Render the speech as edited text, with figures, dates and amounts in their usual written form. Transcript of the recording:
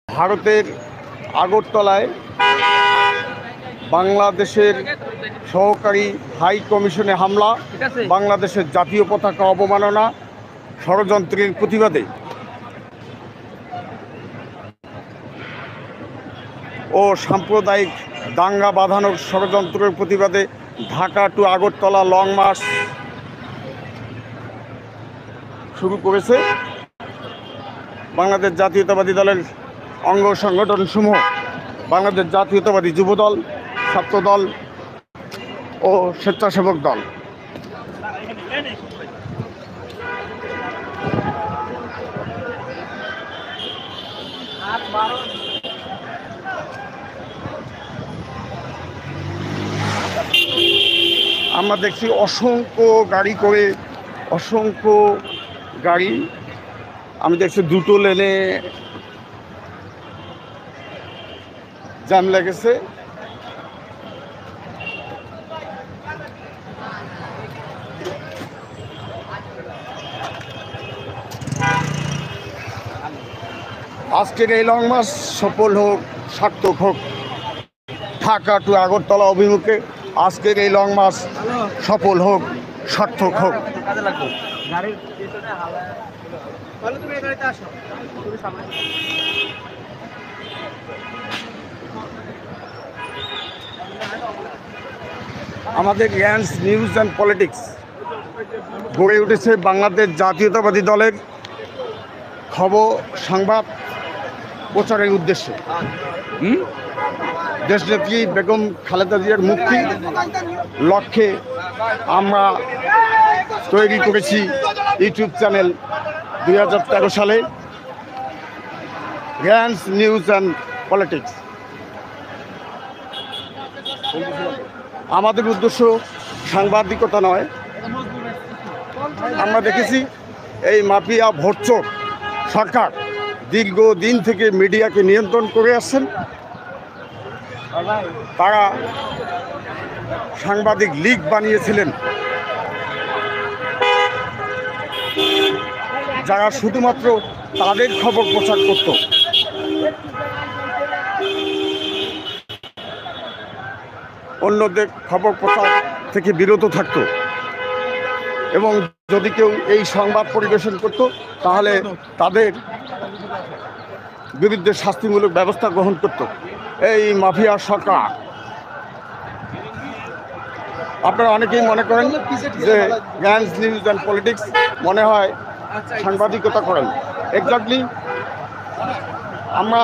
ভারতের আগরতলায় বাংলাদেশের সহকারী হাই কমিশনে হামলা, বাংলাদেশের জাতীয় পতাকা অবমাননা, ষড়যন্ত্রের প্রতিবাদে ও সাম্প্রদায়িক দাঙ্গা বাঁধানোর ষড়যন্ত্রের প্রতিবাদে Dhaka to Agartala long march শুরু করেছে বাংলাদেশ জাতীয়তাবাদী দলের অঙ্গ সংগঠনসমূহ, বাংলাদেশ জাতীয়তাবাদী যুবদল, ছাত্রদল ও স্বেচ্ছাসেবক দল। আমরা দেখছি অসংখ্য গাড়ি আমি দেখছি দুটো লেনে জ্যাম লেগেছে। আজকের এই লং মার্চ সফল হোক, সার্থক হোক। ঢাকা টু আগরতলা অভিমুখে আজকের এই লং মার্চ সফল হোক, সার্থক হোক। আমাদের র্যান্স নিউজ অ্যান্ড পলিটিক্স গড়ে উঠেছে বাংলাদেশ জাতীয়তাবাদী দলের খবর সংবাদ প্রচারের উদ্দেশ্যে। দেশনেত্রী বেগম খালেদা জিয়ার মুক্তি লক্ষ্যে আমরা তৈরি করেছি ইউটিউব চ্যানেল 2013 সালে র্যান্স নিউজ অ্যান্ড পলিটিক্স। আমাদের উদ্দেশ্য সাংবাদিকতা নয়। আমরা দেখেছি এই মাফিয়া ভোটচোর সরকার দীর্ঘদিন থেকে মিডিয়াকে নিয়ন্ত্রণ করে আসছেন। তারা সাংবাদিক লীগ বানিয়েছিলেন, যারা শুধুমাত্র তাদের খবর প্রচার করত। অন্যদের খবর প্রচার থেকে বিরত থাকত এবং যদি কেউ এই সংবাদ পরিবেশন করত তাহলে তাদের বিরুদ্ধে শাস্তিমূলক ব্যবস্থা গ্রহণ করত এই মাফিয়া সরকার। আপনারা অনেকেই মনে করেন যে র্যান্স নিউজ অ্যান্ড পলিটিক্স মনে হয় সাংবাদিকতা করেন। এক্স্যাক্টলি আমরা